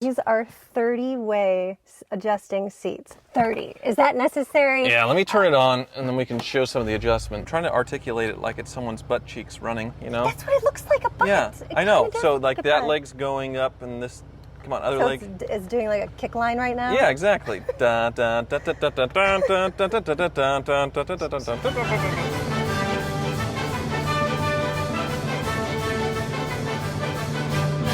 These are 30-way adjusting seats. 30. Is that necessary? Yeah, let me turn it on and then we can show some of the adjustment. I'm trying to articulate it like it's someone's butt cheeks running, you know? That's what it looks like, a butt. Yeah, It I know. kinda does So look like like a that butt. leg's going up and this, come on, other So leg. it's doing like a kick line right now? Yeah, exactly. Dun, dun, dun, dun, dun, dun, dun, dun, dun, dun, dun, dun, dun, dun, dun, dun, dun, dun, dun.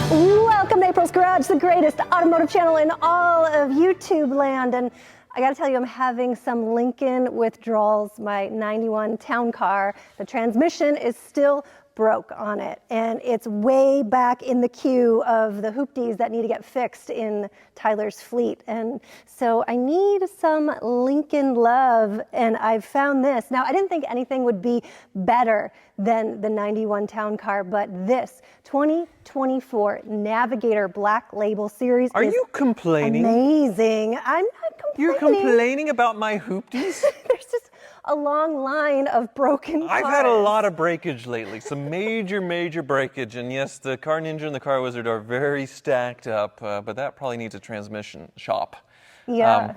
Welcome to April's Garage, the greatest automotive channel in all of YouTube land. And I gotta tell you, I'm having some Lincoln withdrawals. My 91 town car, the transmission is still broke on it. And it's way back in the queue of the hoopties that need to get fixed in Tyler's fleet. And so I need some Lincoln love, and I've found this. Now, I didn't think anything would be better than the 91 town car, but this 2024 Navigator Black Label Series Are is you complaining? amazing. I'm not complaining. You're complaining about my hoopties? There's just a long line of broken cars. I've had a lot of breakage lately, some major breakage, and yes, the Car Ninja and the Car Wizard are very stacked up, but that probably needs a transmission shop. Yeah.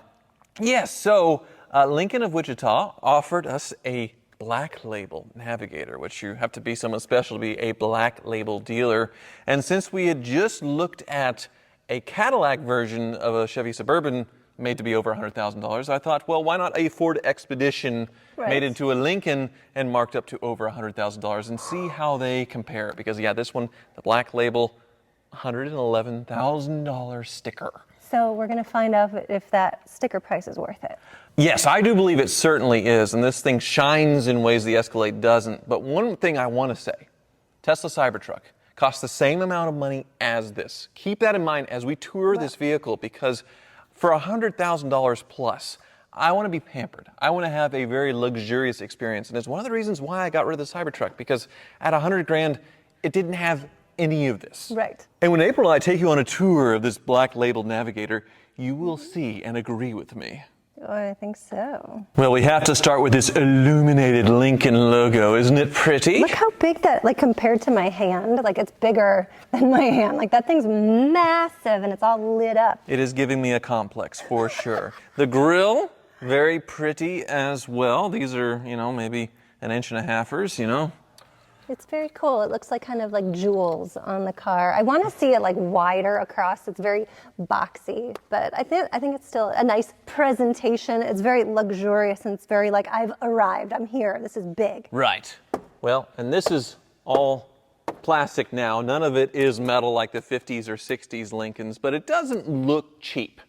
Yes, so Lincoln of Wichita offered us a Black Label Navigator, which you have to be someone special to be a Black Label dealer. And since we had just looked at a Cadillac version of a Chevy Suburban made to be over $100,000, I thought, well, why not a Ford Expedition made into a Lincoln and marked up to over $100,000 and see how they compare? Because, yeah, this one, the Black Label, $111,000 sticker. So we're going to find out if that sticker price is worth it. Yes, I do believe it certainly is, and this thing shines in ways the Escalade doesn't. But one thing I want to say, Tesla Cybertruck costs the same amount of money as this. Keep that in mind as we tour this vehicle, because for $100,000 plus, I want to be pampered. I want to have a very luxurious experience, and it's one of the reasons why I got rid of the Cybertruck, because at $100 grand, it didn't have any of this. Right. And when April and I take you on a tour of this Black Label Navigator, you will see and agree with me. Oh, I think so. Well, we have to start with this illuminated Lincoln logo. Isn't it pretty? Look how big that, like, compared to my hand, like, it's bigger than my hand. Like, that thing's massive and it's all lit up. It is giving me a complex for sure. The grille, very pretty as well. These are, you know, maybe an inch and a halfers, you know. It's very cool. It looks like kind of like jewels on the car. I want to see it like wider across. It's very boxy, but I think it's still a nice presentation. It's very luxurious and it's very like, I've arrived. I'm here. This is big. Right. Well, and this is all plastic now. None of it is metal like the 50s or 60s Lincolns, but it doesn't look cheap.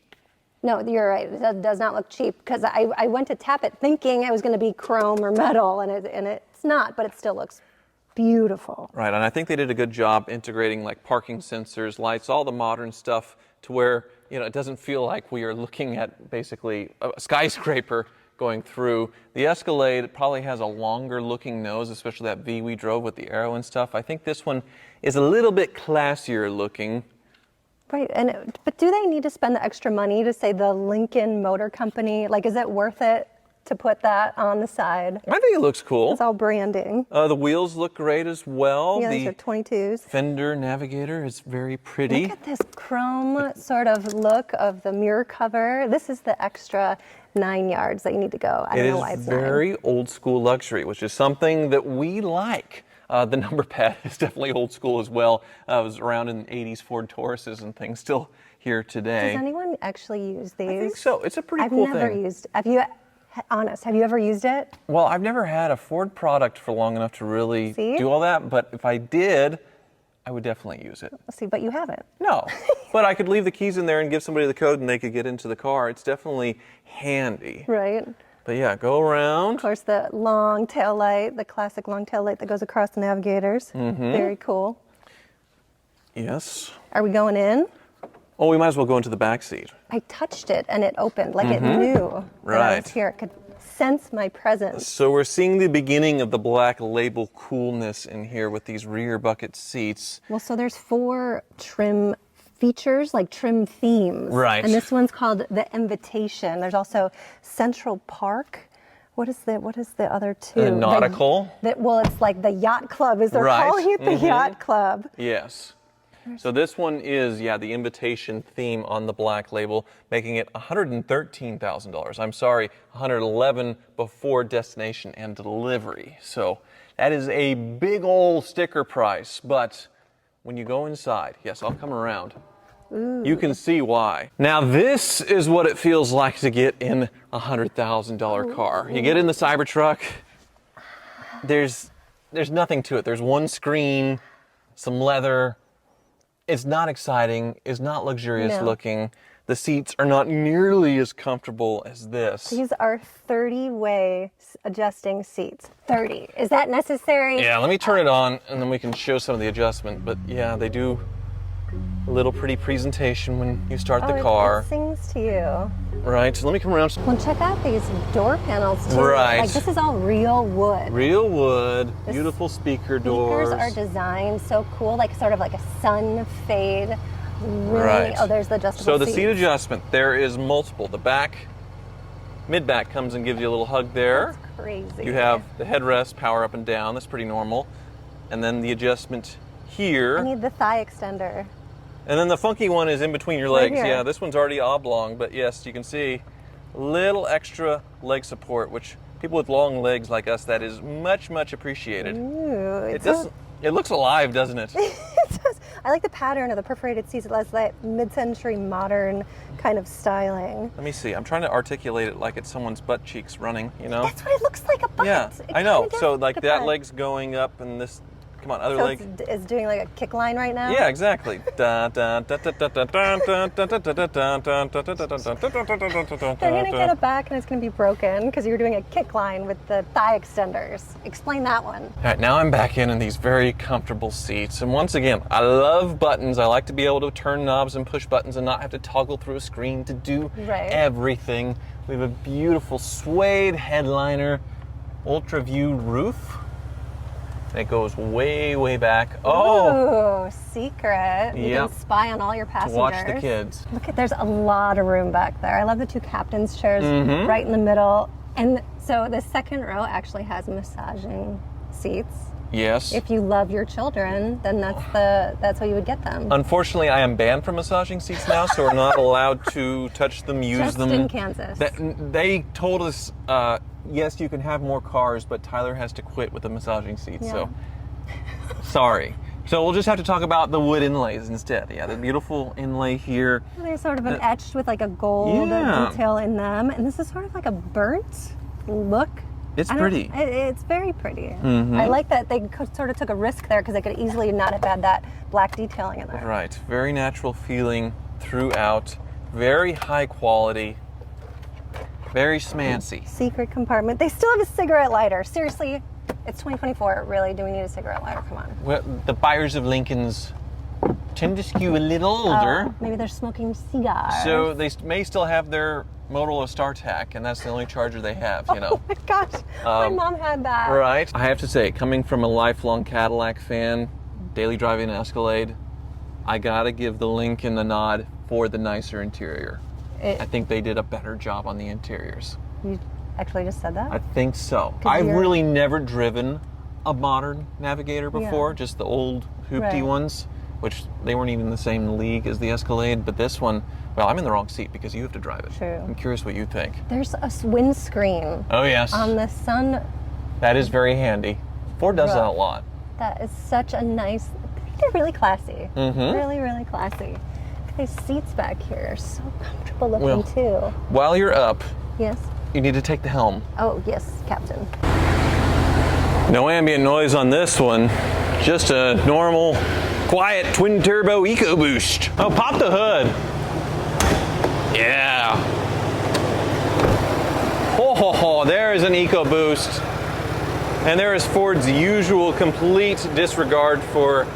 No, you're right. It does not look cheap, because I went to tap it thinking it was going to be chrome or metal, and it's not, but it still looks beautiful. Right, and I think they did a good job integrating like parking sensors, lights, all the modern stuff to where, you know, it doesn't feel like we are looking at basically a skyscraper going through. The Escalade probably has a longer looking nose, especially that V we drove with the arrow and stuff. I think this one is a little bit classier looking. Right, but do they need to spend the extra money to say the Lincoln Motor Company? Like, is it worth it to put that on the side? I think it looks cool. It's all branding. The wheels look great as well. Yeah, the these are 22s. Fender Navigator is very pretty. Look at this chrome sort of look of the mirror cover. This is the extra 9 yards that you need to go. I don't know why it's very old school luxury, which is something that we like. The number pad is definitely old school as well. It was around in the 80s Ford Tauruses and things, still here today. Does anyone actually use these? I think so. It's a pretty cool thing. I've never used. Have you ever used it? Well, I've never had a Ford product for long enough to really do all that, but if I did, I would definitely use it. See, but you haven't. No, but I could leave the keys in there and give somebody the code and they could get into the car. It's definitely handy. Right. But yeah, go around. Of course, the long tail light, the classic long tail light that goes across the Navigators. Very cool. Yes. Are we going in? Oh, we might as well go into the back seat. I touched it and it opened, like it knew that I was here. It could sense my presence. So we're seeing the beginning of the Black Label coolness in here with these rear bucket seats. Well, so there's 4 trim features, like trim themes. Right. And this one's called the Invitation. There's also Central Park. What is the other two? The nautical. Well, it's like the Yacht Club. Is they're calling it the Yacht Club. Yes. So this one is, the invitation theme on the Black Label, making it $113,000. I'm sorry, $111,000 before destination and delivery. So that is a big old sticker price, but when you go inside, yes, I'll come around. Ooh. You can see why. Now this is what it feels like to get in a $100,000 car. You get in the Cybertruck, there's nothing to it. There's one screen, some leather. It's not exciting, it's not luxurious looking. The seats are not nearly as comfortable as this. These are 30-way adjusting seats. 30. Is that necessary? Yeah, let me turn it on and then we can show some of the adjustment. But yeah, they do a little pretty presentation when you start the car. It sings to you. Right, so let me come around. Well, check out these door panels too. Right. Like, this is all real wood. Real wood, beautiful speaker doors. Speakers are designed so cool, like sort of like a sun fade. Really, Right. oh, there's the adjustable So the seats. seat adjustment, there is multiple. The back, mid-back comes and gives you a little hug there. That's crazy. You have the headrest, power up and down. That's pretty normal. And then the adjustment here. I need the thigh extender. And then the funky one is in between your Right legs. here. Yeah, this one's already oblong, but yes, you can see a little extra leg support, which people with long legs like us, that is much, much appreciated. Ooh, It looks alive, doesn't it? It does. I like the pattern of the perforated seats. It has that mid-century modern kind of styling. Let me see. I'm trying to articulate it like it's someone's butt cheeks running, you know? That's what it looks like, a butt. Yeah, It I know. kinda So does like look that butt. leg's going up and this, come on, other So leg. it's doing like a kick line right now? Yeah, exactly. They're They're gonna get it back and it's gonna be broken because you were doing a kick line with the thigh extenders. Explain that one. All right, now I'm back in these very comfortable seats. And once again, I love buttons. I like to be able to turn knobs and push buttons and not have to toggle through a screen to do everything. We have a beautiful suede headliner, ultra view roof. It goes way, way back. Oh! Ooh, secret. You Yep. can spy on all your To passengers. watch the kids. Look at, there's a lot of room back there. I love the two captain's chairs Mm-hmm. right in the middle. And so the second row actually has massaging seats. Yes. If you love your children, then that's what you would get them. Unfortunately, I am banned from massaging seats now, so we're not allowed to touch them, use Just them. in Kansas. They told us, yes, you can have more cars, but Tyler has to quit with the massaging seats. Yeah. So, sorry. So we'll just have to talk about the wood inlays instead. Yeah, the beautiful inlay here. There's sort of an etched with like a gold Yeah. detail in them, and this is sort of like a burnt look. It's pretty. It's very pretty. Mm-hmm. I like that they sort of took a risk there because they could easily not have had that black detailing in there. Right. Very natural feeling throughout. Very high quality. Very smancy. Secret compartment. They still have a cigarette lighter. Seriously, it's 2024. Really, do we need a cigarette lighter? Come on. Well, the buyers of Lincolns tend to skew a little older. Oh, maybe they're smoking cigars. So they may still have their Motorola StarTAC, and that's the only charger they have, you know. Oh my gosh, my mom had that. Right. I have to say, coming from a lifelong Cadillac fan, daily driving an Escalade, I gotta give the Lincoln a nod for the nicer interior. I think they did a better job on the interiors. You actually just said that? I think so. I've really never driven a modern Navigator before, just the old hoopty ones, which they weren't even in the same league as the Escalade, but this one, well, I'm in the wrong seat because you have to drive it. True. I'm curious what you think. There's a windscreen Oh, yes. on the sun. That is very handy. Ford does that a lot. That is such a nice, they're really classy. Mm-hmm. Really, really classy. These seats back here are so comfortable looking too. While you're up, Yes. you need to take the helm. Oh, yes, Captain. No ambient noise on this one. Just a normal, quiet twin turbo EcoBoost. Oh, pop the hood. Yeah. Ho ho ho, there is an EcoBoost. And there is Ford's usual complete disregard for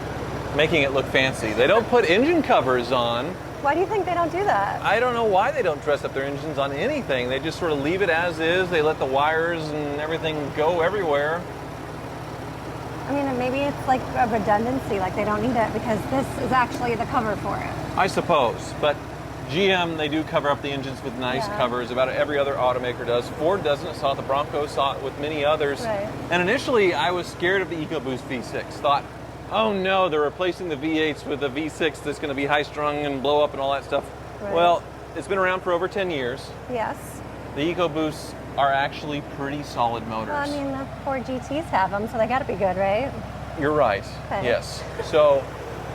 making it look fancy. They don't put engine covers on. Why do you think they don't do that? I don't know why they don't dress up their engines on anything. They just sort of leave it as is. They let the wires and everything go everywhere. I mean, maybe it's like a redundancy, like they don't need it because this is actually the cover for it. I suppose, but GM, they do cover up the engines with nice covers. About every other automaker does. Ford doesn't. I saw it, the Bronco saw it with many others. Right. And initially, I was scared of the EcoBoost V6. Thought, oh no, they're replacing the V8s with a V6 that's going to be high-strung and blow up and all that stuff. Right. Well, it's been around for over 10 years. Yes. The EcoBoosts are actually pretty solid motors. Well, I mean, the Ford GTs have them, so they got to be good, right? You're right. Okay. Yes. So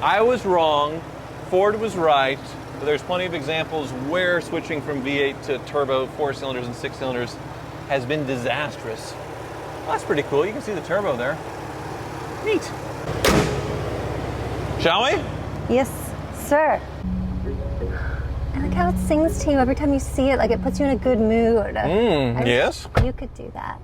I was wrong. Ford was right. But there's plenty of examples where switching from V8 to turbo 4 cylinders and 6 cylinders has been disastrous. Well, that's pretty cool. You can see the turbo there. Neat. Shall we? Yes, sir. I like how it sings to you every time you see it, like it puts you in a good mood. Yes. You could do that.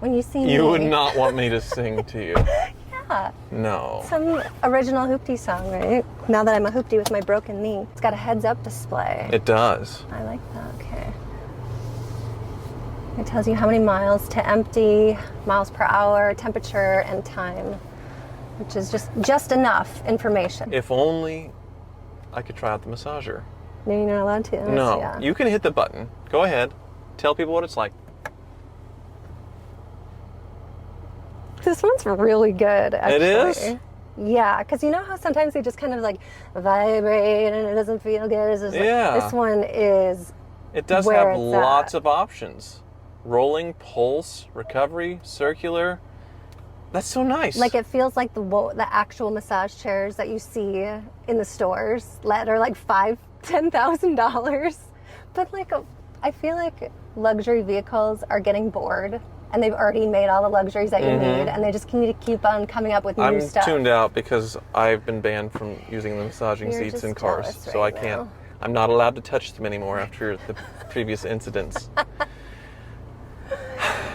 When you see me. You would not want me to sing to you. Yeah. No. Some original hoopty song, right? Now that I'm a hoopty with my broken knee. It's got a heads-up display. It does. I like that, okay. It tells you how many miles to empty, miles per hour, temperature, and time, which is just enough information. If only I could try out the massager. No, you're not allowed to. No, Yeah. you can hit the button. Go ahead. Tell people what it's like. This one's really good, actually. It is? Yeah, because you know how sometimes they just kind of like vibrate and it doesn't feel good? It's just like, Yeah. this one is It does where have it's lots at. of options. Rolling, pulse, recovery, circular. That's so nice. Like it feels like the actual massage chairs that you see in the stores that are like $10,000. But like I feel like luxury vehicles are getting bored and they've already made all the luxuries that you need and they just need to keep on coming up with new I'm stuff. tuned out because I've been banned from using the massaging You're seats just in cars. jealous So I right can't. now. I'm not allowed to touch them anymore after the previous incidents.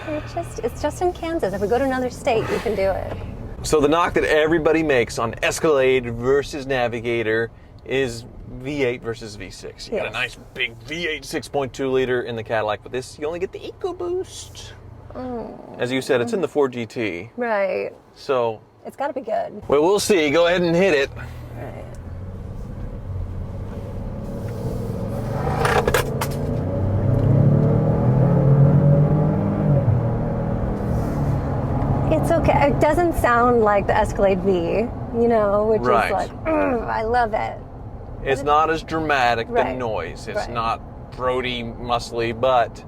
It's just in Kansas. If we go to another state, you can do it. So the knock that everybody makes on Escalade versus Navigator is V8 versus V6. You got a Yes. nice big V8 6.2 liter in the Cadillac, but this you only get the EcoBoost. As you said, it's in the Ford GT. Right. So, It's got to be good. well, we'll see. Go ahead and hit it. Right. It's okay. It doesn't sound like the Escalade V, you know, which Right. is like, I love it. It's not as dramatic Right. than noise. It's Right. not throaty, muscly, but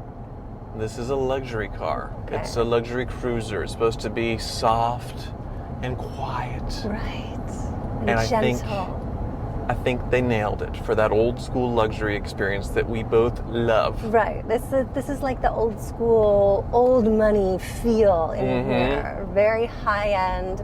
this is a luxury car. Okay. It's a luxury cruiser. It's supposed to be soft and quiet. Right. And gentle. I think they nailed it for that old school luxury experience that we both love. Right. This is like the old school, old money feel in here. Very high end,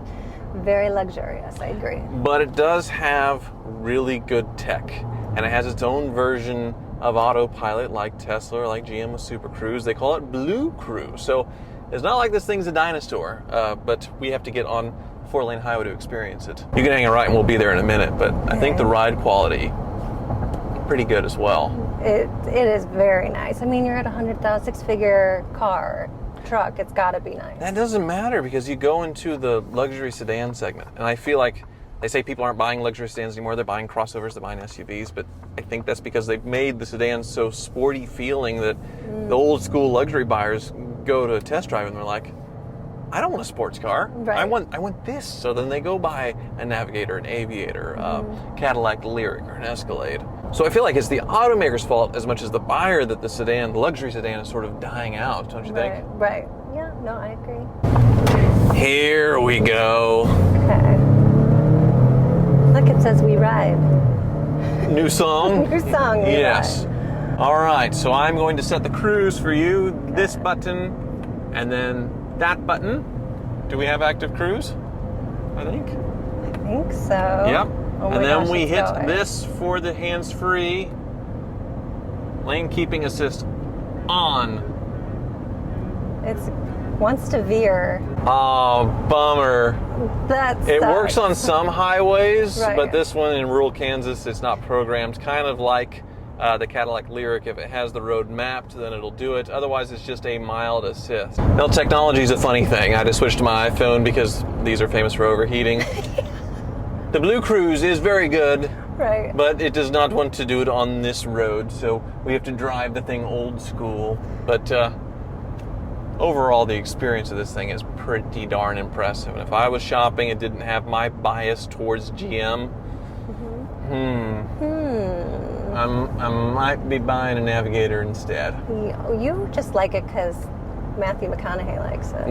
very luxurious. I agree. But it does have really good tech, and it has its own version of autopilot like Tesla or like GM with Super Cruise. They call it BlueCruise. So it's not like this thing's a dinosaur, but we have to get on 4-lane highway to experience it. You can hang a right and we'll be there in a minute, but I think the ride quality, pretty good as well. It is very nice. I mean, you're at 100,000, six-figure car, truck. It's got to be nice. That doesn't matter because you go into the luxury sedan segment, and I feel like they say people aren't buying luxury sedans anymore. They're buying crossovers, they're buying SUVs, but I think that's because they've made the sedans so sporty feeling that the old school luxury buyers go to a test drive and they're like, I don't want a sports car. Right. I want this. So then they go buy a Navigator, an Aviator, Cadillac Lyriq, or an Escalade. So I feel like it's the automaker's fault as much as the buyer that the luxury sedan is sort of dying out, don't you think? Right. Yeah, no, I agree. Here we go. Okay. Look, it says we ride. New song? New song, we Yes. All right, so I'm going to set the cruise for you. This button, and then that button. Do we have active cruise? I think. I think so. Yep. Oh my And then gosh, we it's hit going. this for the hands-free. Lane keeping assist on. It wants to veer. Oh, bummer. It works on some highways, Right. but this one in rural Kansas, it's not programmed. Kind of like the Cadillac Lyriq. If it has the road mapped, then it'll do it. Otherwise, it's just a mild assist. Well, technology is a funny thing. I just switched to my iPhone because these are famous for overheating. The BlueCruise is very good, Right. but it does not want to do it on this road, so we have to drive the thing old school. But overall, the experience of this thing is pretty darn impressive. And if I was shopping and didn't have my bias towards GM, I might be buying a Navigator instead. You just like it because Matthew McConaughey likes it.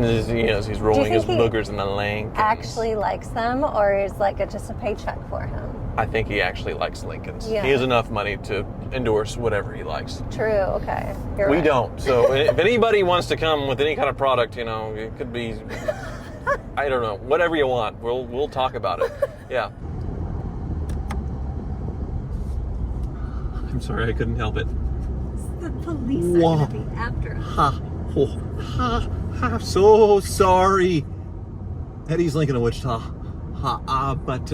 He's rolling his think he boogers in the Lincolns. Actually likes them, or is like it just a paycheck for him? I think he actually likes Lincolns. Yeah. He has enough money to endorse whatever he likes. True. Okay. You're We right. don't. So if anybody wants to come with any kind of product, it could be, I don't know, whatever you want. We'll talk about it. Yeah. I'm sorry, I couldn't help it. The police are going to be after us. I'm so sorry. Eddie's Lincoln of Wichita. But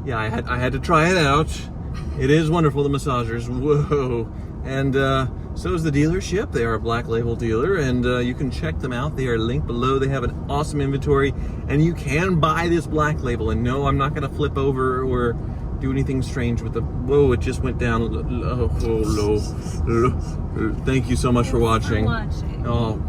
yeah, I had to try it out. It is wonderful, the massagers. Whoa. And so is the dealership. They are a Black Label dealer, and you can check them out. They are linked below. They have an awesome inventory, and you can buy this Black Label. And no, I'm not going to flip over or do anything strange with the. Whoa, it just went down low. Thank you so much for watching. watching. Oh.